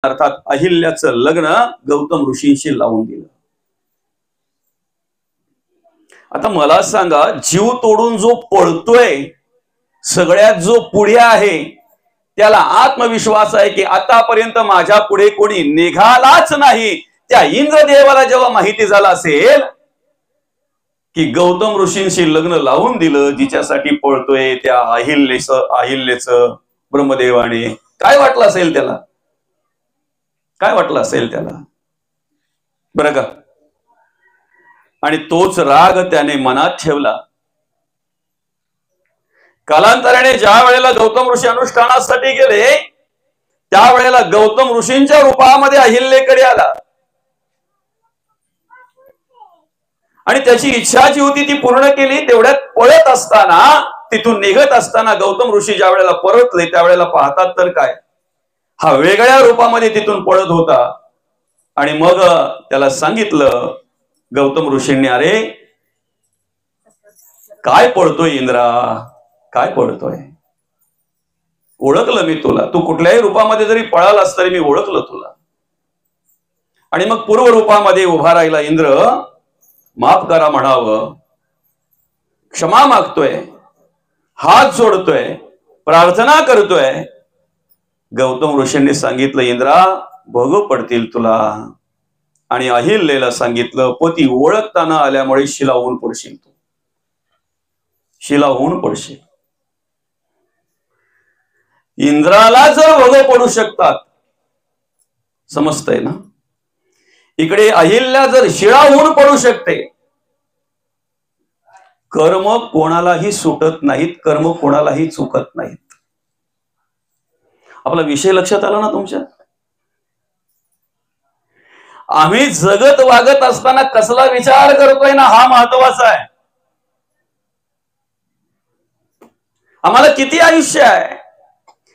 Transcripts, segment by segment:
अर्थात अहिल्याचं लग्न गौतम ऋषींशी लावून दिलं. आता मला सांगा, जीव तोडून जो पळतोय, सगळ्यात जो पुढे आहे, त्याला आत्मविश्वास आहे की आतापर्यंत माझ्या पुढे कोणी निघालाच नाही. त्या इंद्रदेवाला जेव्हा माहिती झाला असेल की गौतम ऋषींशी लग्न लावून दिलं, जिच्यासाठी पळतोय त्या अहिल्येचं ब्रह्मदेवाने, काय वाटलं असेल त्याला? काय वाटलं असेल त्याला बरं का? आणि तोच राग त्याने मनात ठेवला. कालांतराने ज्या वेळेला गौतम ऋषी अनुष्ठानासाठी गेले, त्यावेळेला गौतम ऋषींच्या रूपामध्ये अहिल्येकडे आला आणि त्याची इच्छा जी होती ती पूर्ण केली. तेवढ्यात पळत असताना, तिथून निघत असताना गौतम ऋषी ज्या वेळेला परतले, त्यावेळेला पाहतात तर काय, हा वेगळ्या रूपामध्ये तिथून पळत होता. आणि मग त्याला सांगितलं गौतम ऋषींनी, अरे काय पळतोय इंद्रा, काय पळतोय? ओळखलं मी तुला, तू कुठल्याही रूपामध्ये जरी पळालास तरी मी ओळखलं तुला. आणि मग पूर्व रूपामध्ये उभा राहिला इंद्र, माफ करा म्हणावं, क्षमा मागतोय, हात जोडतोय, प्रार्थना करतोय. गौतम ऋषींनी सांगितलं, इंद्रा भोग पडतील तुला. आणि अहिल्येला सांगितलं, पती ओळखताना आल्यामुळे शिला होऊन पडशील, तू शिला होऊन पडशील. इंद्राला जर भोग पडू शकतात, समजतंय ना? इकडे अहिल्या जर शिळा होऊन पडू शकते. कर्म कोणालाही सुटत नाहीत, कर्म कोणालाही चुकत नाहीत. आपला विषय लक्षात आला ना तुमच्या? आम्ही जगत वागत असताना कसला विचार करतोय ना, हा महत्वाचा आहे. आम्हाला किती आयुष्य आहे,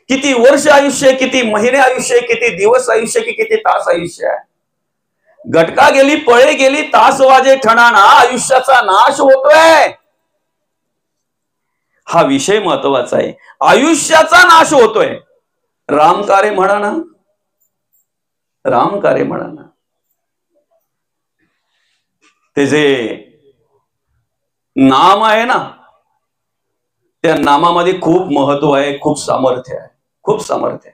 किती वर्ष आयुष्य, किती महिने आयुष्य, किती दिवस आयुष्य, किती तास आयुष्य आहे. घटका गेली, पळे गेली, तास वाजे ठणाणा, आयुष्याचा नाश होतोय. हा विषय महत्वाचा आहे. आयुष्याचा नाश होतोय. रामकार्य म्हणा ना, रामकार्य म्हणा ना. ते जे नाम आहे ना, त्या नामामध्ये खूप महत्व आहे, खूप सामर्थ्य आहे, खूप सामर्थ्य आहे.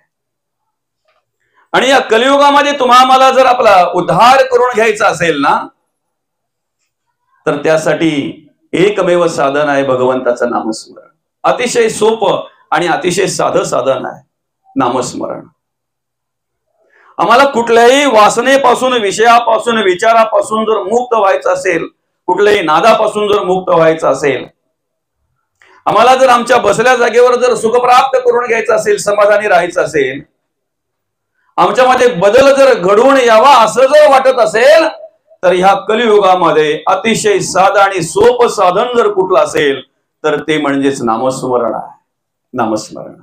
आणि या कलियुगामध्ये तुम्हा मला जर आपला उद्धार करून घ्यायचा असेल ना, तर त्यासाठी एकमेव साधन आहे भगवंताचं नामस्मरण. अतिशय सोपं आणि अतिशय साधं साधन आहे नामस्मरण. आम्हाला कुठल्याही वासनेपासून, विषयापासून, विचारापासून जर मुक्त व्हायचं असेल, कुठल्याही नादापासून जर मुक्त व्हायचं असेल, आम्हाला जर आमच्या बसल्या जागेवर जर सुख प्राप्त करून घ्यायचं असेल, समाधानी राहायचं असेल, आमच्यामध्ये बदल जर घडवून यावा असं जर वाटत असेल, तर ह्या कलियुगामध्ये अतिशय साधं आणि सोपं साधन जर कुठलं असेल तर ते म्हणजेच नामस्मरण आहे. नामस्मरण.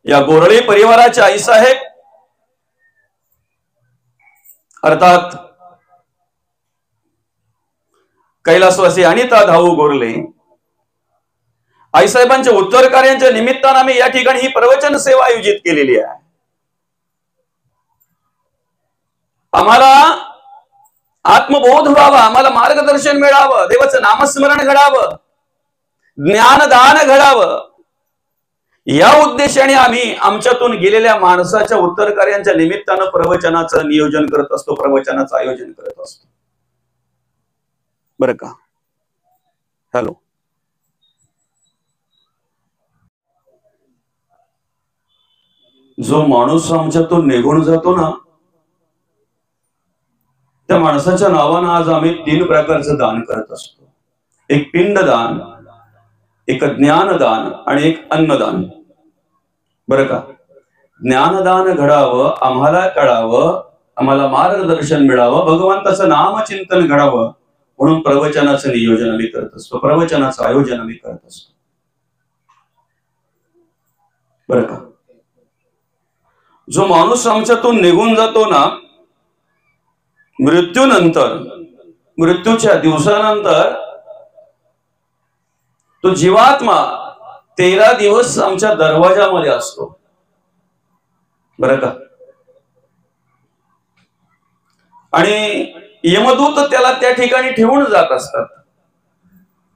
या गोरळे परिवाराचे आईसाहेब, अर्थात कैलासवासी अनिता धाऊ गोरले, आईसाहेबांच्या उत्तर कार्यांच्या निमित्तानं आम्ही या ठिकाणी ही प्रवचन सेवा आयोजित केलेली आहे. आम्हाला आत्मबोध व्हावा, आम्हाला मार्गदर्शन मिळावं, देवाचं नामस्मरण घडावं, ज्ञानदान घडावं, या उद्देशाने आम्ही आमच्यातून गेलेल्या माणसाच्या उत्तर कार्यांच्या निमित्तानं प्रवचनाचं नियोजन करत असतो, प्रवचनाचं आयोजन करत असतो. बरं का? हॅलो. जो माणूस आमच्यातून निघून जातो ना, त्या माणसाच्या नावानं आज आम्ही 3 प्रकारचं दान करत असतो. एक पिंडदान, एक ज्ञानदान आणि एक अन्नदान. बरं का? ज्ञानदान घडावं, आम्हाला कळावं, आम्हाला मार्गदर्शन मिळावं, भगवंताचं नामचिंतन घडावं, म्हणून प्रवचनाचं नियोजन आम्ही करत असतो, प्रवचनाचं आयोजन आम्ही करत असतो. बरं का? जो माणूस आमच्यातून निघून जातो ना, मृत्यूनंतर, मृत्यूच्या दिवसानंतर तो जीवात्मा 13 दिवस आमच्या दरवाजामध्ये असतो. बरं का. आणि यमदूत त्याला त्या ठिकाणी ठेवून जात असतात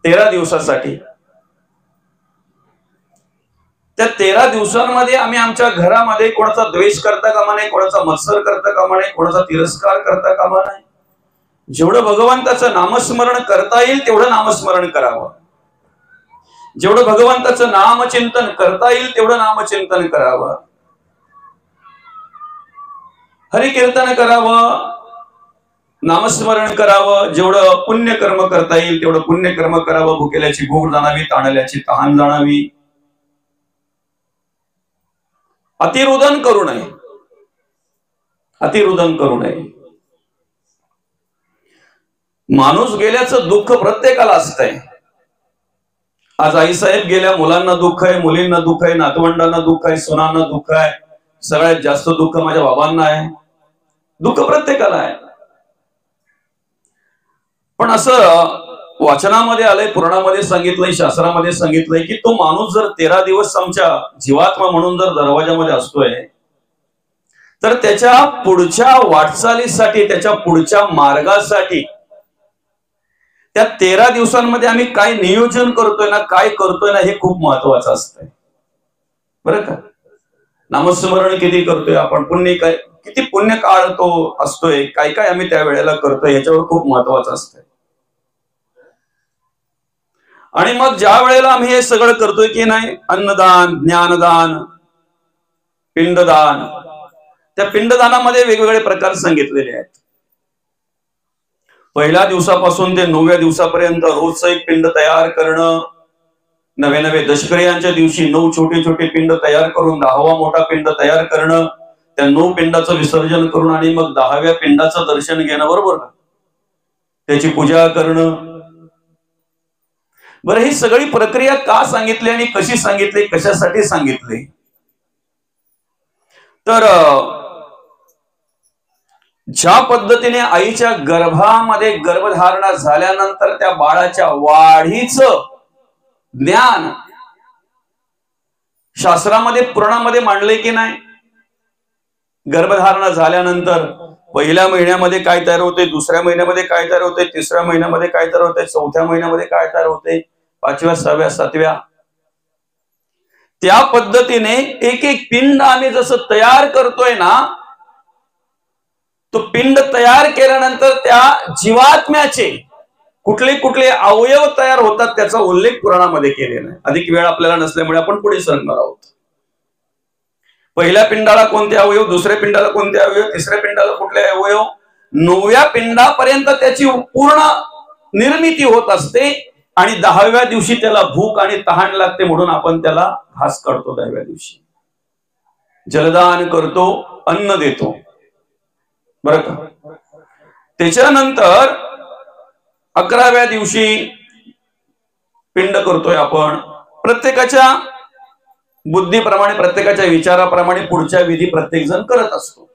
13 दिवसासाठी. त्या 13 दिवसांमध्ये आम्ही आमच्या घरामध्ये कोणाचा द्वेष करता कामा नये, कोणाचा मत्सर करता कामा नये, कोणाचा तिरस्कार करता कामा नये. जेवढं भगवंताचं नामस्मरण करता येईल तेवढं नामस्मरण करावं. जेवढं भगवंताचं नामचिंतन करता येईल तेवढं नामचिंतन करावं. हरिकीर्तन करावं, नामस्मरण करावं. जेवढं पुण्यकर्म करता येईल तेवढं पुण्यकर्म करावं. भुकेल्याची भूक जाणावी, ताणल्याची तहान जाणावी. अतिरुदन करू नये, अतिरुदन करू नये. माणूस गेल्याचं दुःख प्रत्येकाला असतंय. आज आईसाहेब गेल्या, मुलांना दुःख आहे, मुलींना दुःख आहे, नातवंडांना दुःख आहे, सुनांना दुःख आहे. सगळ्यात जास्त दुःख माझ्या बाबांना आहे. दुःख प्रत्येकाला आहे. पण असं वाचनामध्ये आलंय, पुराणामध्ये सांगितलंय, शास्त्रामध्ये सांगितलंय की तो माणूस जर 13 दिवस आमच्या जीवात्मा म्हणून जर दरवाजामध्ये असतोय तर त्याच्या पुढच्या वाटचालीसाठी, त्याच्या पुढच्या मार्गासाठी त्या 13 दिवसांमध्ये आम्ही काय नियोजन करतोय ना, काय करतोय ना, हे खूप महत्वाचं असतंय. बरं का. नामस्मरण किती करतोय आपण, पुण्य काय, किती पुण्य काळ तो असतोय, काय काय आम्ही त्या वेळेला करतोय, याच्यावर खूप महत्वाचं असतंय. आणि मग ज्या वेळेला आम्ही हे सगळं करतोय की नाही, अन्नदान, ज्ञानदान, पिंडदान, त्या पिंडदानामध्ये वेगवेगळे प्रकार सांगितलेले आहेत. पहिल्या दिवसापासून ते 9व्या दिवसापर्यंत रोजचं एक पिंड तयार करणं. नवे नवे दशक्रियांच्या दिवशी 9 छोटे छोटे पिंड तयार करून 10वा मोठा पिंड तयार करणं. त्या 9 पिंडाचं विसर्जन करून आणि मग 10व्या पिंडाचं दर्शन घेणं. बरोबर का. त्याची पूजा करणं. बरं, ही सगळी प्रक्रिया का सांगितली आणि कशी सांगितली, कशासाठी सांगितली? तर ज्या पद्धतीने आईच्या गर्भामध्ये गर्भधारणा झाल्यानंतर त्या बाळाच्या वाढीचं ज्ञान शास्त्रामध्ये, पुराणामध्ये मांडले की नाही. गर्भधारणा झाल्यानंतर पहिल्या महिन्यामध्ये काय तयार होते, दुसऱ्या महिन्यामध्ये काय तयार होते, तिसऱ्या महिन्यामध्ये काय तयार होते, चौथ्या महिन्यामध्ये काय तयार होते, 5व्या, 6व्या, 7व्या, त्या पद्धतीने एक एक पिंड आम्ही जसं तयार करतोय ना, तो पिंड तयार केल्यानंतर त्या जीवात्म्याचे कुठले कुठले अवयव तयार होतात त्याचा उल्लेख पुराणामध्ये केलेला आहे. अधिक वेळ आपल्याला नसल्यामुळे आपण पुढे सरणार आहोत. पहिल्या पिंडाला कोणते अवयव, दुसऱ्या पिंडाला कोणते अवयव, तिसऱ्या पिंडाला कुठले अवयव, 9व्या पिंडापर्यंत त्याची पूर्ण निर्मिती होत असते. आणि 10व्या दिवशी त्याला भूक आणि तहान लागते म्हणून आपण त्याला घास काढतो. 10व्या दिवशी जलदान करतो, अन्न देतो. बरं का. त्याच्यानंतर 11व्या दिवशी पिंड करतोय आपण. प्रत्येकाच्या बुद्धीप्रमाणे, प्रत्येकाच्या विचाराप्रमाणे पुढच्या विधी प्रत्येक जण करत असतो.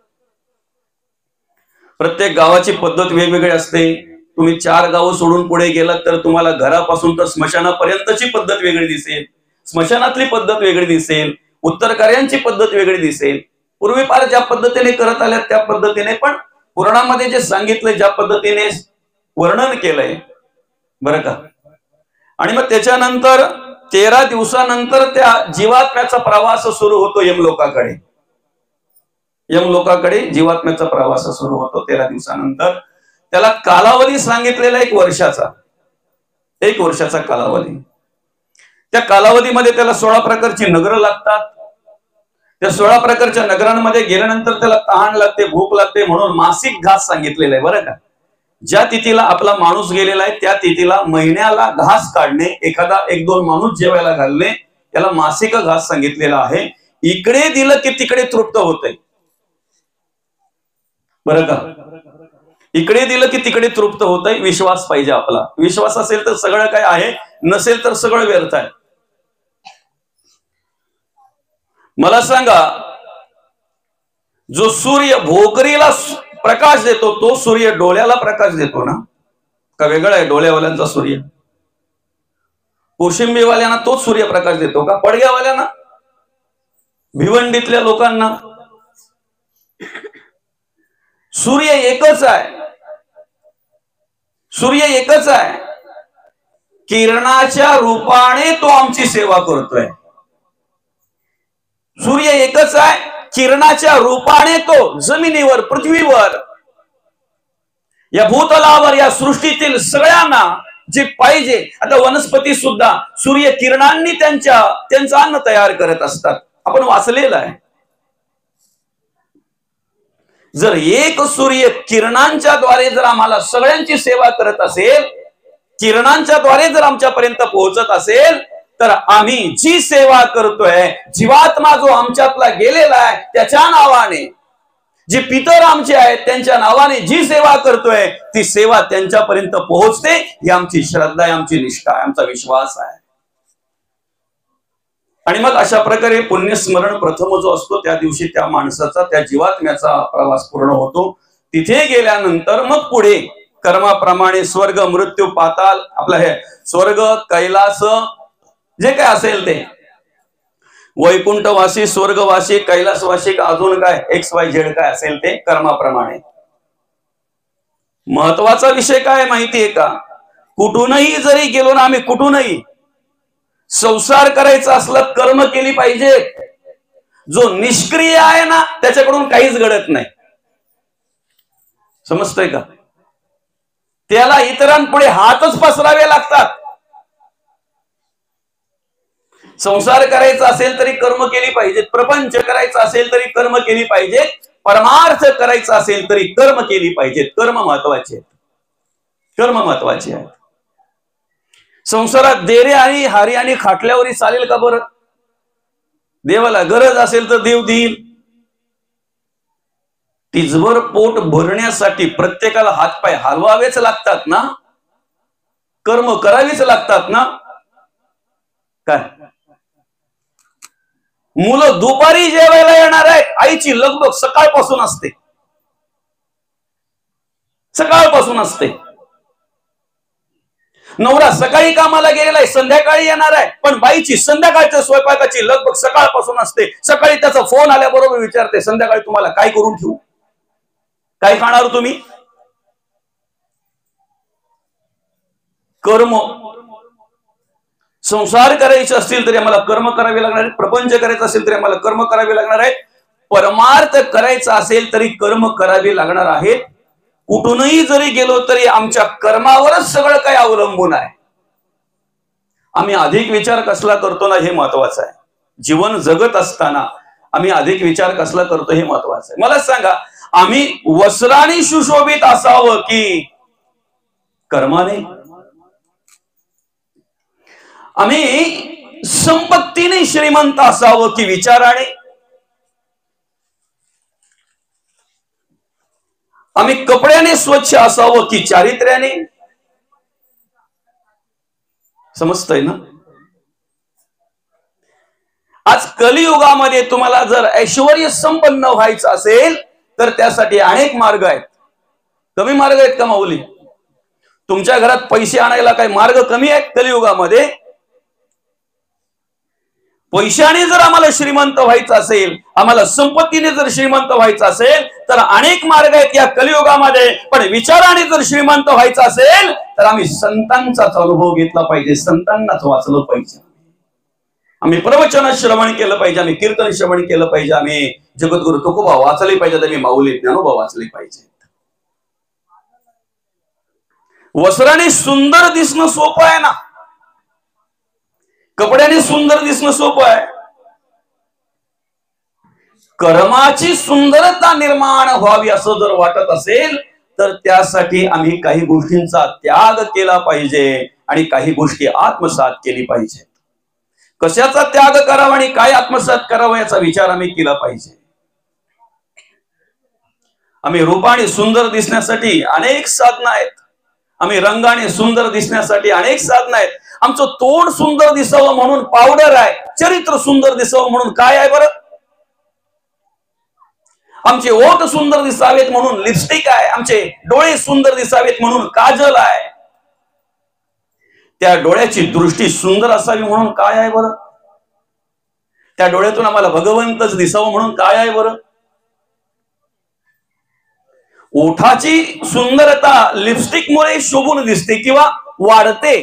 प्रत्येक गावाची पद्धत वेगवेगळी असते. तुम्ही 4 गावं सोडून पुढे गेलात तर तुम्हाला घरापासून तर स्मशानापर्यंतची पद्धत वेगळी दिसेल. स्मशानातली पद्धत वेगळी दिसेल. उत्तरकार्यांची पद्धत वेगळी दिसेल. पूर्वीपार ज्या पद्धतीने करत आल्या त्या पद्धतीने, पण पुराणामध्ये जे सांगितलंय ज्या पद्धतीने वर्णन केलंय. बरं का. आणि मग त्याच्यानंतर 13 दिवसानंतर त्या जीवात्म्याचा प्रवास सुरू होतो यमलोकाकडे. यमलोकाकडे जीवात्म्याचा प्रवास सुरू होतो 13 दिवसानंतर. त्याला कालावधी सांगितलेला 1 वर्षाचा. 1 वर्षाचा कालावधी. त्या कालावधीमध्ये त्याला 16 प्रकारची नगरं लागतात. त्या 16 प्रकारच्या नगरांमध्ये गेल्यानंतर त्याला तहान लागते, भूक लागते, म्हणून मासिक घास सांगितलेला आहे. बरं का. ज्या तिथीला आपला माणूस गेलेला आहे त्या तिथीला महिन्याला घास काढणे, एखादा 1-2 माणूस जेवायला घालणे, याला मासिक घास सांगितलेला आहे. इकडे दिलं की तिकडे तृप्त होतंय. बरं का. इकडे दिलं की तिकडे तृप्त होतंय. विश्वास पाहिजे आपला. विश्वास असेल तर सगळं काय आहे, नसेल तर सगळं व्यर्थ आहे. मला सांगा, जो सूर्य भोकरीला प्रकाश देतो तो सूर्य डोळ्याला प्रकाश देतो ना, का वेगळा आहे डोळ्यावाल्यांचा सूर्य? कोशिंबीवाल्यांना तोच सूर्यप्रकाश देतो का? पडग्यावाल्यांना, भिवंडीतल्या लोकांना, सूर्य एकच आहे, सूर्य एकच आहे, किरणाच्या रूपाने तो आमची सेवा करतोय. सूर्य एकच आहे, किरणाच्या रूपाने तो जमिनीवर, पृथ्वीवर, या भूतलावर, या सृष्टीतील सगळ्यांना जे पाहिजे, आता वनस्पती सुद्धा सूर्य किरणांनी त्यांचं अन्न तयार करत असतात. आपण वाचलेलं आहे. जर एक सूर्य किरणांच्या द्वारे जर आम्हाला सगळ्यांची सेवा करत असेल, किरणांच्या द्वारे जर आमच्यापर्यंत पोहोचत असेल, तर आम्ही जी सेवा करतोय, जीवात्मा जो आमच्यातला गेलेला आहे त्याच्या नावाने, जे पितर आमचे आहेत त्यांच्या नावाने जी सेवा करतोय, ती सेवा त्यांच्यापर्यंत पोहोचते. ही आमची श्रद्धा आहे, आमची निष्ठा आहे, आमचा विश्वास आहे. आणि मग अशा प्रकारे पुण्यस्मरण प्रथम जो असतो त्या दिवशी त्या माणसाचा, त्या जीवात्म्याचा प्रवास पूर्ण होतो. तिथे गेल्यानंतर मग पुढे कर्माप्रमाणे स्वर्ग, मृत्यू, पाताल, आपलं हे स्वर्ग, कैलास, जे काय असेल ते, वैकुंठवासी, स्वर्गवासी, कैलासवासी, अजून काय XYZ काय असेल ते कर्माप्रमाणे. महत्वाचा विषय काय माहितीये का? कुठूनही जरी गेलो ना, आम्ही कुठूनही संसार करायचा असला कर्म केली पाहिजे. जो निष्क्रिय आहे ना त्याच्याकडून काहीच घडत नाही. समजतंय का? त्याला इतरांपुढे हातच पसरावे लागतात. संसार करायचा असेल तरी कर्म केली पाहिजेत, प्रपंच करायचा असेल तरी कर्म केली पाहिजेत, परमार्थ करायचा असेल तरी कर्म केली पाहिजेत. कर्म महत्वाचे आहेत, कर्म महत्वाचे आहेत. संसारात देरे आणि हारी आणि खाटल्यावरही चालेल का बरं? देवाला गरज असेल तर देव देईल. तिजभर पोट भरण्यासाठी प्रत्येकाला हातपाय हलवावेच लागतात ना, कर्म करावीच लागतात ना. काय मुलं दुपारी जेवायला येणार आहेत, आईची लगबग सकाळपासून असते, सकाळपासून असते. नवरा सकाळी कामाला गेलेला आहे, संध्याकाळी येणार आहे, पण बाईची संध्याकाळच्या स्वयंपाकाची लगबग सकाळपासून असते. सकाळी त्याचा फोन आल्याबरोबर विचारते, संध्याकाळी तुम्हाला काय करून ठेवू, काय खाणार तुम्ही? कर्म. संसार करायचे असतील तरी आम्हाला कर्म करावे लागणार आहे, प्रपंच करायचं असेल तरी आम्हाला कर्म करावे लागणार आहे, परमार्थ करायचा असेल तरी कर्म करावे लागणार आहेत. कुठूनही जरी गेलो तरी आमच्या कर्मावरच सगळं काही अवलंबून आहे. आम्ही अधिक विचार कसला करतो ना, हे महत्वाचं आहे. जीवन जगत असताना आम्ही अधिक विचार कसला करतो हे महत्वाचं आहे. मला सांगा, आम्ही वस्त्राने सुशोभित असावं की कर्माने? आम्ही संपत्तीने श्रीमंत असावं की विचाराने? आम्ही कपड्याने स्वच्छ असावं की चारित्र्याने? समजतंय ना? आज कलियुगामध्ये तुम्हाला जर ऐश्वर्य संपन्न व्हायचं असेल तर त्यासाठी अनेक मार्ग आहेत. कमी मार्ग आहेत का माऊली? तुमच्या घरात पैसे आणायला काही मार्ग कमी आहेत कलियुगामध्ये? पैशाने जर आम्हाला श्रीमंत व्हायचं असेल, आम्हाला संपत्तीने जर श्रीमंत व्हायचं असेल तर अनेक मार्ग आहेत या कलियुगामध्ये. पण विचाराने जर श्रीमंत व्हायचं असेल तर आम्ही संतांचाच अनुभव घेतला पाहिजे, संतांनाच वाचलं पाहिजे, आम्ही प्रवचन श्रवण केलं पाहिजे, आम्ही कीर्तन श्रवण केलं पाहिजे, आम्ही जगद्गुरु तुकोबा वाचले पाहिजेत, आम्ही माऊली ज्ञानोबा वाचले पाहिजे. वस्त्राने सुंदर दिसणं सोपं आहे ना, कपड्याने सुंदर दिसणं सोपं आहे. कर्माची सुंदरता निर्माण व्हावी असं जर वाटत असेल तर त्यासाठी आम्ही काही गोष्टींचा त्याग केला पाहिजे आणि काही गोष्टी आत्मसात केली पाहिजे. कशाचा त्याग करावा आणि काय आत्मसात करावं याचा विचार आम्ही केला पाहिजे. आम्ही रूपाने सुंदर दिसण्यासाठी अनेक साधनं आहेत, आम्ही रंगाने सुंदर दिसण्यासाठी अनेक साधनं आहेत. आमचं तोंड सुंदर दिसावं म्हणून पावडर आहे, चरित्र सुंदर दिसावं म्हणून काय आहे बरं? आमचे ओठ सुंदर दिसावेत म्हणून लिपस्टिक आहे, आमचे डोळे सुंदर दिसावेत म्हणून काजल आहे, त्या डोळ्याची दृष्टी सुंदर असावी म्हणून काय आहे बरं? त्या डोळ्यातून आम्हाला भगवंतच दिसावं म्हणून काय आहे बरं? ओठाची सुंदरता लिपस्टिकमुळे शोभून दिसते किंवा वाढते,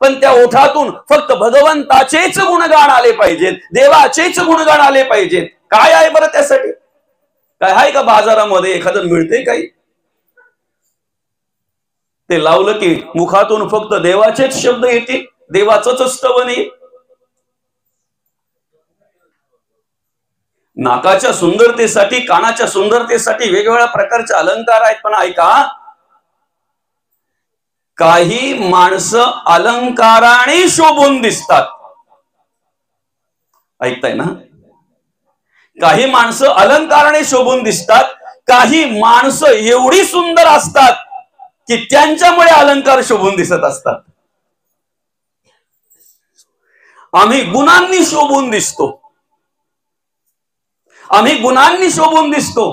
पण त्या ओठातून फक्त भगवंताचेच गुणगान आले पाहिजेत, देवाचेच गुणगान आले पाहिजेत. काय आहे बरं त्यासाठी? काय आहे का बाजारामध्ये एखादं मिळते काही? ते लावलं की मुखातून फक्त देवाचेच शब्द येतील, देवाचंच स्तवन येईल. नाकाच्या सुंदरतेसाठी, कानाच्या सुंदरतेसाठी वेगवेगळ्या प्रकारचे अलंकार आहेत, पण ऐका, काही माणसं अलंकाराने शोभून दिसतात. ऐकताय ना? काही माणसं अलंकाराने शोभून दिसतात, काही माणसं एवढी सुंदर असतात की त्यांच्यामुळे अलंकार शोभून दिसत असतात. आम्ही गुणांनी शोभून दिसतो, आम्ही गुणांनी शोभून दिसतो.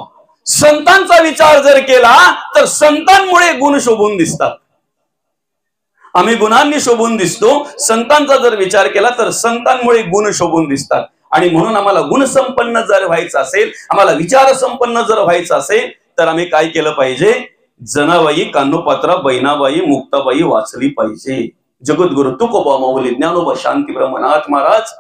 संतांचा विचार जर केला तर संतांमुळे गुण शोभून दिसतात. आम्ही गुणांनी शोभून दिसतो, संतांचा जर विचार केला तर संतांमुळे गुण शोभून दिसतात. आणि म्हणून आम्हाला गुणसंपन्न जर व्हायचं असेल, आम्हाला विचार संपन्न जर व्हायचं असेल, तर आम्ही काय केलं पाहिजे? जनाबाई, कान्होपात्रा, बहिणाबाई, मुक्ताबाई वाचली पाहिजे. जगद्गुरु तुकोबा माऊली, ज्ञानोबा शांती ब्रह्मनाथ महाराज,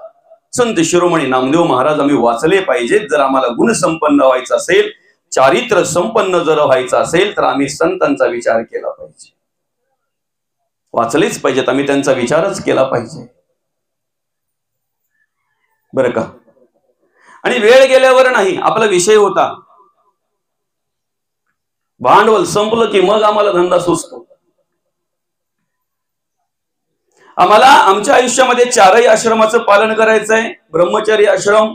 संत शिरोमणी नामदेव महाराज आम्ही वाचले पाहिजेत. जर आम्हाला गुणसंपन्न व्हायचं असेल, चारित्र्य संपन्न जर व्हायचं असेल, तर आम्ही संतांचा विचार केला पाहिजे. वाचलेच पाहिजेत, आम्ही त्यांचा विचारच केला पाहिजे, बरं का? आणि वेळ गेल्यावर नाही, आपला विषय होता भांडवल संपलं की मग आम्हाला धंदा सुचतो. आम्हाला आमच्या आयुष्यामध्ये चारही आश्रमाचं पालन करायचंय. ब्रह्मचर्य आश्रम,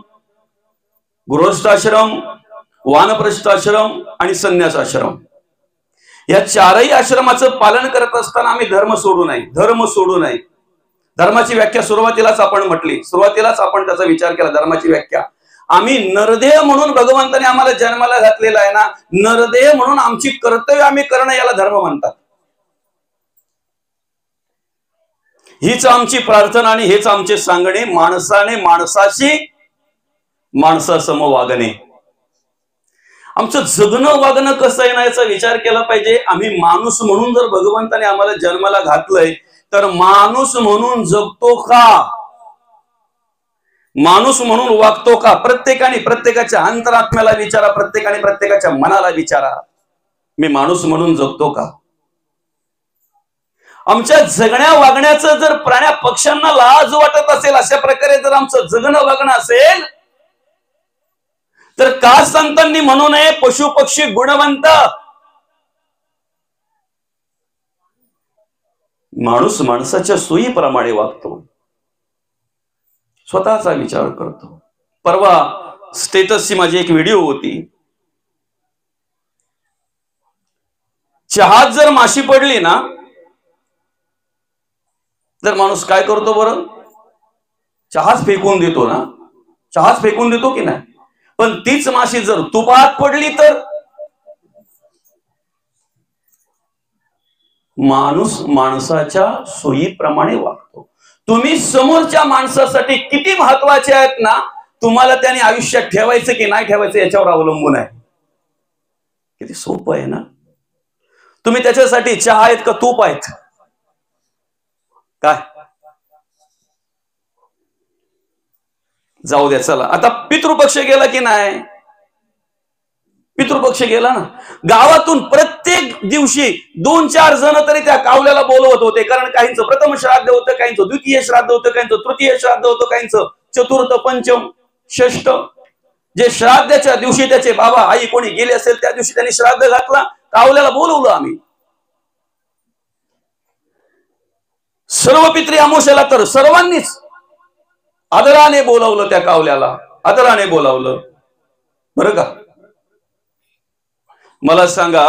गृहस्थाश्रम, वानप्रस्थ आश्रम आणि संन्यास आश्रम. या चारही आश्रमाचं पालन करत असताना आम्ही धर्म सोडू नये, धर्म सोडू नये. धर्माची व्याख्या सुरुवातीलाच आपण म्हटली, सुरुवातीलाच आपण त्याचा विचार केला. धर्माची व्याख्या, आम्ही नरदेह म्हणून भगवंताने आम्हाला जन्माला घातलेला आहे ना, नरदेह म्हणून आमची कर्तव्य आम्ही करणं, याला धर्म म्हणतात. हीच आमची प्रार्थना आणि हेच आमचे सांगणे. माणसाने माणसाशी माणसासम वागणे. आमचं जगणं वागणं कसं आहे ना, याचा विचार केला पाहिजे. आम्ही माणूस म्हणून जर भगवंताने आम्हाला जन्माला घातलंय, तर माणूस म्हणून जगतो का? माणूस म्हणून वागतो का? प्रत्येकाने प्रत्येकाच्या अंतरात्म्याला विचारा, प्रत्येकाने प्रत्येकाच्या मनाला विचारा, मी माणूस म्हणून जगतो का? आमच्या जगण्या वागण्याचं जर प्राण्या पक्ष्यांना लाज वाटत असेल, अशा प्रकारे जर आमचं जगणं वागणं असेल, तर का संतांनी म्हणू नये पशु पक्षी गुणवंत? माणूस माणसाच्या सोयीप्रमाणे वागतो, स्वतःचा विचार करतो. परवा स्टेटसची माझी एक व्हिडिओ होती. चहात जर माशी पडली ना, तर माणूस काय करतो बरं? चहाच फेकून देतो ना, चहाच फेकून देतो की नाही? पण तीच माशी जर तुपात पडली तर? माणूस माणसाच्या सोयीप्रमाणे वागतो. तुम्ही समोरच्या माणसासाठी किती महत्वाचे आहेत ना, तुम्हाला त्याने आयुष्यात ठेवायचं की नाही ठेवायचं याच्यावर अवलंबून आहे. किती सोपं आहे ना. तुम्ही त्याच्यासाठी चहा आहेत का तूप आहेत? काय जाऊ द्या, चला आता पितृपक्ष गेला की नाही? पितृपक्ष गेला ना. गावातून प्रत्येक दिवशी 2-4 जण तरी त्या कावल्याला बोलवत होते, कारण काहींचं प्रथम श्राद्ध होतं, काहींचं द्वितीय श्राद्ध होतं, काहींचं तृतीय श्राद्ध होतं, काहींचं चतुर्थ, पंचम, षष्ठ. जे श्राद्धाच्या दिवशी त्याचे बाबा आई कोणी गेले असेल, त्या दिवशी त्यांनी श्राद्ध घातला, कावल्याला बोलवलं आम्ही. सर्व पितृ अमावस्येला तर सर्वांनीच आदराने बोलावलं, त्या कावल्याला आदराने बोलावलं, बरं का? मला सांगा,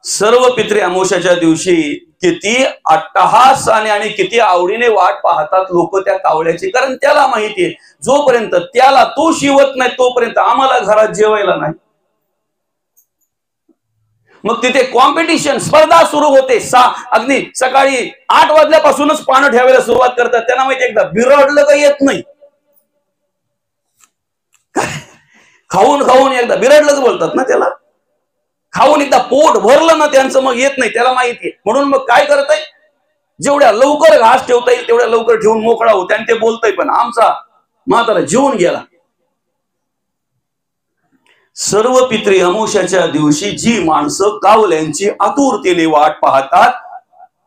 सर्व पितृ अमावस्याच्या दिवशी किती अट्टहासाने आणि किती आवडीने वाट पाहतात लोक त्या कावळ्याची, कारण त्याला माहितीये जोपर्यंत त्याला तो शिवत नाही तोपर्यंत आम्हाला घरात जेवायला नाही. मग तिथे कॉम्पिटिशन, स्पर्धा सुरू होते. अगदी सकाळी 8 वाजल्यापासूनच पानं ठेवायला सुरुवात करतात. त्यांना माहिती एकदा बिरडलं का येत नाही, खाऊन खाऊन एकदा बिरडलंच बोलतात ना त्याला. खाऊन एकदा पोट भरलं ना त्यांचं मग येत नाही, त्याला माहिती आहे. म्हणून मग काय करतंय, जेवढ्या लवकर घास ठेवता येईल तेवढ्या लवकर ठेवून मोकळा होते. आणि ते बोलतय पण आमचा म्हातारा जेवून गेला. सर्व पितरी अमावस्याच्या दिवशी जी माणसं कावल्यांची आतुरतेने वाट पाहतात,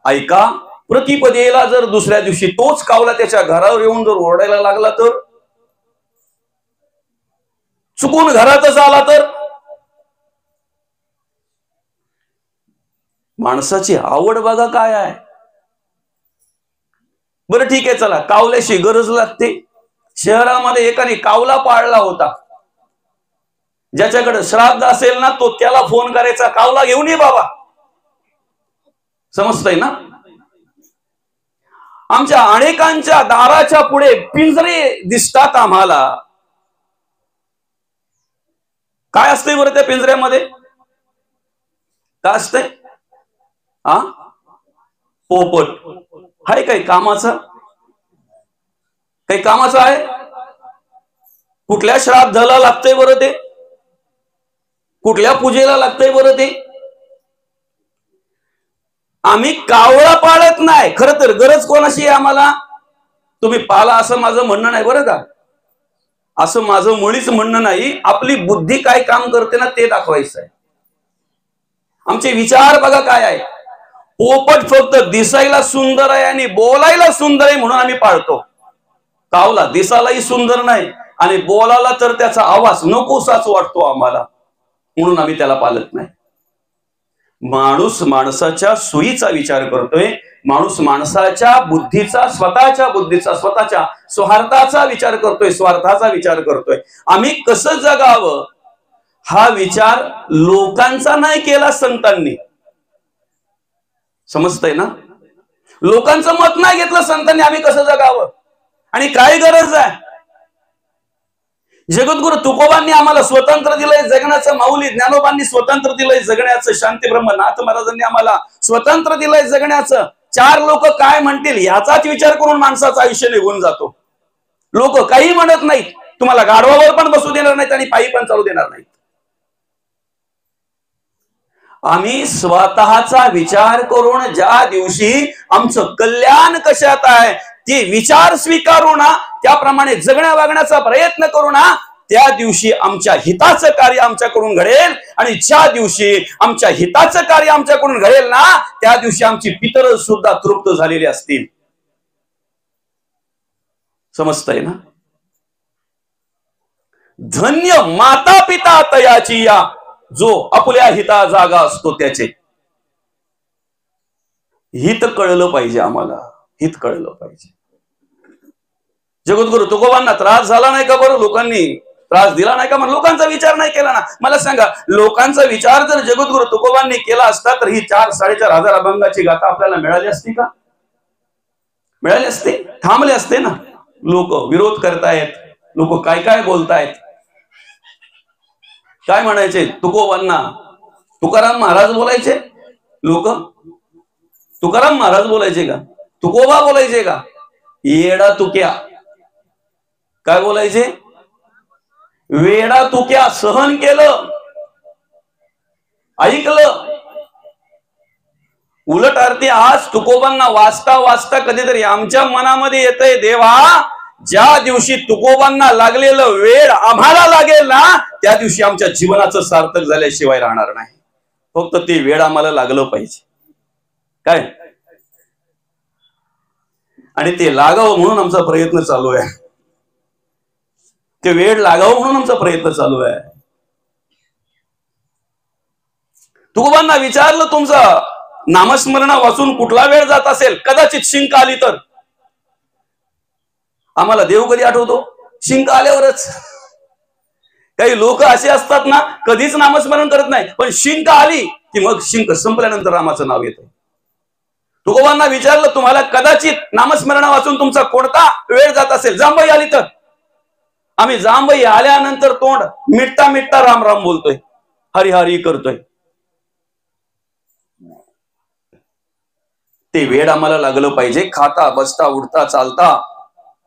ऐका, प्रतिपदेला जर दुसऱ्या दिवशी तोच कावला त्याच्या घरावर येऊन जर ओरडायला लागला तर, चुकून घरातच आला तर, माणसाची आवड बघा काय आहे. बरं ठीक आहे, चला कावल्याशी गरज लागते. शहरामध्ये एकाने कावला पाळला होता. ज्याच्याकडे श्राद्ध असेल ना तो त्याला फोन करायचा, कावला घेऊन ये बाबा. समजतंय ना. आमच्या अनेकांच्या दाराच्या पुढे पिंजरे दिसतात आम्हाला. काय असतंय बरं त्या पिंजऱ्यामध्ये, काय असतंय? पोपट. हाय काही कामाचं, काही कामाचं आहे? कुठल्या श्राद्धाला लागतंय बरं ते, कुठल्या पूजेला लागतंय बरं ते? आम्ही कावळा पाळत नाही. खरं तर गरज कोणाशी आहे आम्हाला? तुम्ही पाला असं माझं म्हणणं नाही बरं का, असं माझं मुळीच म्हणणं नाही. आपली बुद्धी काय काम करते ना ते दाखवायचं आहे. आमचे विचार बघा काय आहे. पोपट फक्त दिसायला सुंदर आहे आणि बोलायला सुंदर आहे म्हणून आम्ही पाळतो. कावला दिसायलाही सुंदर नाही आणि बोलायला तर त्याचा आवाज नकोसाच वाटतो आम्हाला, म्हणून आम्ही त्याला पाळत नाही. माणूस माणसाच्या सोयीचा विचार करतोय, माणूस माणसाच्या बुद्धीचा, स्वतःच्या बुद्धीचा, स्वतःच्या स्वार्थाचा विचार करतोय, स्वार्थाचा विचार करतोय. आम्ही कसं जगावं हा विचार लोकांचा नाही केला संतांनी. समजतंय ना. लोकांचं मत नाही घेतलं संतांनी आम्ही कसं जगावं आणि काय गरज आहे. जगद्गुरु तुकोबांनी आम्हाला स्वतंत्र दिलंय जगण्याचं, माऊली ज्ञानोबांनी स्वतंत्र दिलंय जगण्याचं, शांती ब्रह्मनाथ महाराजांनी आम्हाला स्वतंत्र दिलंय जगण्याचं. चार लोक काय म्हणतील याचाच विचार करून माणसाचं आयुष्य निघून जातो. लोक काही म्हणत नाहीत, तुम्हाला गाढवावर पण बसू देणार नाहीत आणि पायी पण चालू देणार नाहीत. आम्ही स्वतःचा विचार करून ज्या दिवशी आमचं कल्याण कशात आहे ते विचार स्वीकारू ना, त्याप्रमाणे जगण्या वागण्याचा प्रयत्न करू ना, त्या दिवशी आमच्या हिताचं कार्य आमच्याकडून घडेल. आणि ज्या दिवशी आमच्या हिताचं कार्य आमच्याकडून घडेल ना, त्या दिवशी आमची पितर सुद्धा तृप्त झालेली असतील. समजतंय ना. धन्य माता पिता तयाची या, जो आपल्या हिता जागा असतो त्याचे. हित कळलं पाहिजे आम्हाला, हित कळलं पाहिजे. जगद्गुरु तुकोबांना त्रास झाला नाही का बरं? लोकांनी त्रास दिला नाही का? मग लोकांचा विचार नाही केला ना. मला सांगा, लोकांचा विचार जर जगद्गुरु तुकोबांनी केला असता तर ही 4-4.5 अभंगाची गाथा आपल्याला मिळाली असती का? मिळाली असते? थांबले असते ना. लोक विरोध करतायत, लोक काय काय बोलतायत. काय म्हणायचे तुकोबांना? तुकाराम महाराज बोलायचे लोक? तुकाराम महाराज बोलायचे का? तुकोबा बोलायचे का? येडा तुक्या. काय बोलायचे? वेडा तुक्या. सहन केलं, ऐकलं. उलट अर्थी आज तुकोबांना वाचता वाचता कधीतरी आमच्या मनामध्ये येतंय, देवा ज्या दिवशी तुकोबांना लागलेलं वेळ आम्हाला लागेल ना, त्या दिवशी आमच्या जीवनाचं सार्थक झाल्याशिवाय राहणार नाही. फक्त ते वेळ आम्हाला लागलं पाहिजे. काय? आणि ते लागावं म्हणून आमचा प्रयत्न चालू आहे. ते वेळ लागावं म्हणून आमचा प्रयत्न चालू आहे. तुकोबांना विचारलं, तुमचं नामस्मरण वाचून कुठला वेळ जात असेल? कदाचित शिंक आली तर. आम्हाला देव कधी आठवतो? शिंक आल्यावरच. काही लोक असे असतात ना, कधीच नामस्मरण करत नाही, पण शिंक आली की मग शिंक संपल्यानंतर रामाचं नाव येतं. तुकोबांना विचारलं, तुम्हाला कदाचित नामस्मरण वाचून तुमचा कोणता वेळ जात असेल? जांभई आली तर. आम्ही जांभई आल्यानंतर तोंड मिटता मिटता राम राम बोलतोय, हरी हरी करतोय. ते वेळ आम्हाला लागलं पाहिजे. खाता बसता उठता चालता,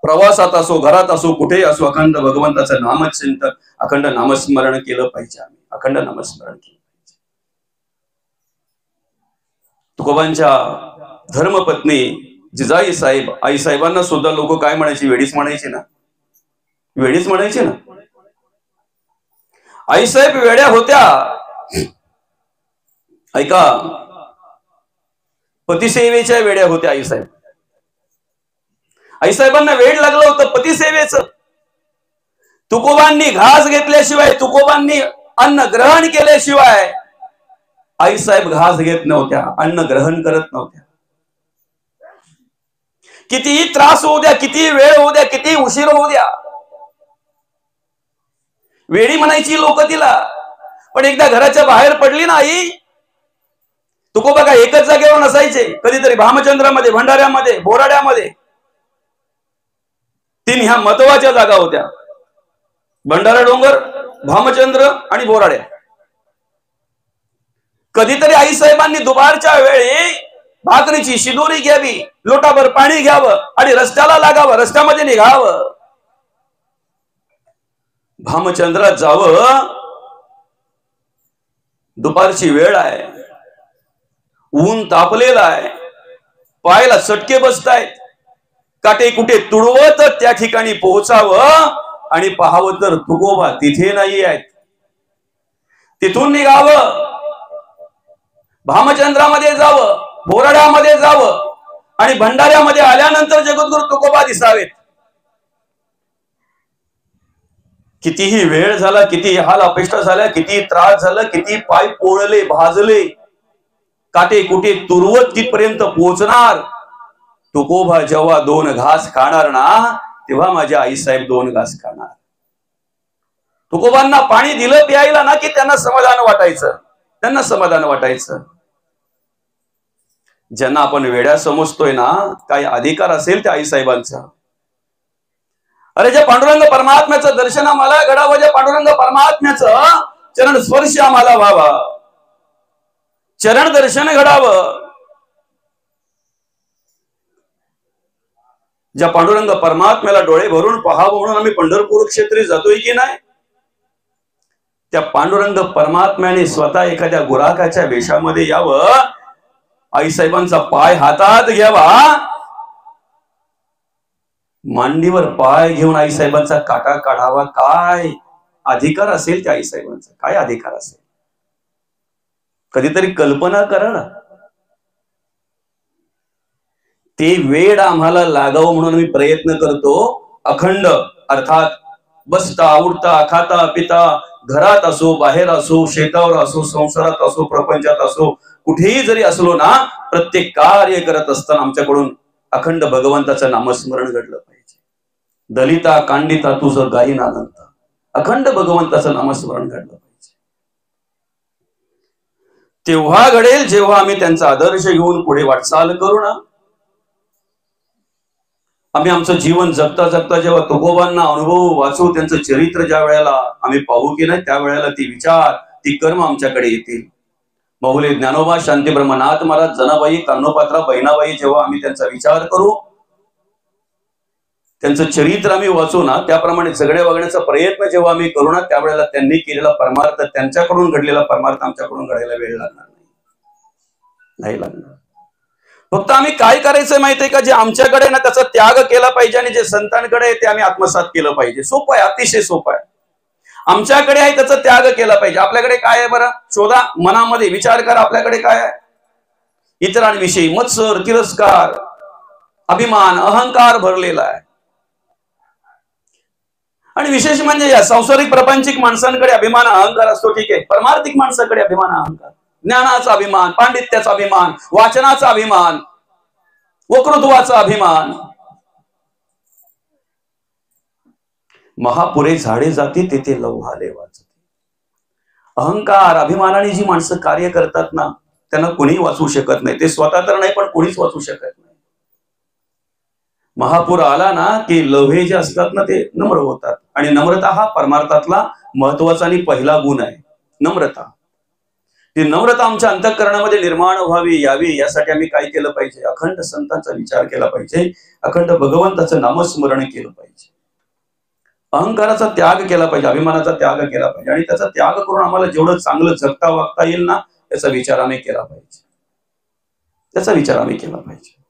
प्रवासात असो घरात असो कुठेही असो, अखंड भगवंताचं नामचिंतन, अखंड नामस्मरण केलं पाहिजे. आम्ही अखंड नामस्मरण केलं पाहिजे. तुकोबांच्या धर्मपत्नी जिजाई साहेब, आई साहेबांना सुद्धा लोक काय म्हणायची? वेडीच म्हणायची ना, वेडीच म्हणायची ना. आई साहेब वेड्या होत्या. ऐका, पतिसेवेच्या वेड्या होत्या आई साहेब. आई साहेबांना वेड लागलं होतं पतिसेवेचं. तुकोबांनी घास घेतल्याशिवाय, तुकोबांनी अन्न ग्रहण केल्याशिवाय आई साहेब घास घेत नव्हत्या, अन्न ग्रहण करत नव्हत्या. कितीही त्रास होऊ द्या, किती वेळ होऊ द्या, किती उशीर होऊ द्या, वेडी म्हणायची लोक तिला. पण एकदा घराच्या बाहेर पडली ना आई, तुकोबा काय एकच जागेवर नसायचे. कधीतरी भामचंद्रामध्ये, भंडाऱ्यामध्ये, बोराड्यामध्ये. तीन ह्या महत्वाच्या जागा होत्या: भंडारा डोंगर, भामचंद्र आणि बोराड्या. कधीतरी आई साहेबांनी दुपारच्या वेळी भाकरीची शिदोरी घ्यावी, लोटाभर पाणी घ्यावं आणि रस्त्याला लागावं, रस्त्यामध्ये निघावं, भामचंद्रात जावं. दुपारची वेळ आहे, ऊन तापलेलं आहे, पायाला चटके बसतायत, काटे कुठे तुडवत त्या ठिकाणी पोहोचावं आणि पाहावं तर तुकोबा तिथे नाही आहेत. तिथून निघावं, भामचंद्रामध्ये जावं, बोराड्यामध्ये जावं आणि भंडाऱ्यामध्ये आल्यानंतर जगद्गुरु तुकोबा दिसावेत. कितीही वेळ झाला, किती हाल अपेष्ट झाल्या, किती त्रास झाला, किती पाय पोळले, भाजले, काटे कुठे तुरवत तिथपर्यंत पोहोचणार. तुकोबा जेव्हा दोन घास खाणार ना, तेव्हा माझ्या आई साहेब दोन घास खाणार. तुकोबांना पाणी दिलं प्यायला ना की त्यांना समाधान वाटायचं, त्यांना समाधान वाटायचं. ज्यांना आपण वेड्या समजतोय ना, काय अधिकार असेल त्या आई साहेबांचा? अरे ज्या पांडुरंग परमात्म्याचं दर्शन आम्हाला घडावं, ज्या पांडुरंग परमात्म्याचं चरण स्पर्श आम्हाला व्हावा, चरण दर्शन घडावं, ज्या पांडुरंग परमात्म्याला डोळे भरून पाहावं म्हणून आम्ही पंढरपूर क्षेत्री जातोय की नाही, त्या पांडुरंग परमात्म्याने स्वतः एखाद्या गुराखाच्या वेशामध्ये यावं, आई साहेबांचा पाय हातात घ्यावा, मांडीवर पाय घेऊन आई साहेबांचा काटा काढावा. काय अधिकार असेल त्या आई साहेबांचा? काय अधिकार असेल? कधीतरी कल्पना करा ना. ते वेड आम्हाला लागावं म्हणून मी प्रयत्न करतो. अखंड अर्थात बसता उठता खाता पिता, घरात असो, बाहेर असो, शेतावर असो, संसारात असो, प्रपंचात असो, कुठेही जरी असलो ना, प्रत्येक कार्य करत असताना आमच्याकडून अखंड भगवंताचं नामस्मरण घडलं पाहिजे. दलिता कांडिता तुझं गायीन अनंत, अखंड भगवंताचं नामस्मरण घडलं पाहिजे. तेव्हा घडेल जेव्हा आम्ही त्यांचा आदर्श घेऊन पुढे वाटचाल करू ना. आम्ही आमचं जीवन जगता जगता जेव्हा तुकोबांना अनुभव वाचू, त्यांचं चरित्र ज्या वेळेला आम्ही पाहू की नाही, त्यावेळेला ती विचार, ती कर्म आमच्याकडे येतील. माहुले ज्ञानोबा, शांतीब्रह्मनाथ महाराज, जनाबाई, कान्होपात्रा, बहिणाबाई, जेव्हा आम्ही त्यांचा विचार करू, त्यांचं चरित्र आम्ही वाचू ना, त्याप्रमाणे जगण्या वागण्याचा प्रयत्न जेव्हा आम्ही करू ना, त्यावेळेला त्यांनी केलेला परमार्थ, त्यांच्याकडून घडलेला परमार्थ आमच्याकडून घडायला वेळ लागणार नाही लागणार. फक्त आम्ही काय करायचं माहितीये का? जे आमच्याकडे ना त्याचा त्याग केला पाहिजे आणि जे संतांकडे आहे ते आम्ही आत्मसात केलं पाहिजे. सोपं आहे, अतिशय सोपं आहे. आमच्याकडे आहे त्याचा त्याग केला पाहिजे. आपल्याकडे काय आहे बरं? शोधा, मनामध्ये विचार करा, आपल्याकडे काय आहे? इतरांविषयी मत्सर, तिरस्कार, अभिमान, अहंकार भरलेला आहे. आणि विशेष म्हणजे या सांसारिक प्रपंचिक माणसांकडे अभिमान अहंकार असतो, ठीक आहे. परमार्थिक माणसाकडे अभिमान अहंकार, ज्ञानाचा अभिमान, पांडित्याचा अभिमान, वाचनाचा अभिमान, वक्तृत्वाचा अभिमान. महापुरे झाडे जाते तेथे लव्हाले वाचते. अहंकार अभिमानाने जी माणसं कार्य करतात ना, त्यांना कोणी वाचवू शकत नाही. ते स्वतः तर नाही, पण कोणीच वाचवू शकत नाही. महापूर आला ना की लव्हे जे असतात ना ते नम्र होतात. आणि नम्रता हा परमार्थातला महत्वाचा आणि पहिला गुण आहे, नम्रता. ती नम्रता आमच्या अंतःकरणामध्ये निर्माण व्हावी, यावी, यासाठी आम्ही काय केलं पाहिजे? अखंड संतांचा विचार केला पाहिजे, अखंड भगवंताचं नामस्मरण केलं पाहिजे, अहंकाराचा त्याग केला पाहिजे, अभिमानाचा त्याग केला पाहिजे. आणि त्याचा त्याग करून आम्हाला जेवढं चांगलं जगता वागता येईल ना, त्याचा विचार आम्ही केला पाहिजे. त्याचा विचार आम्ही केला पाहिजे.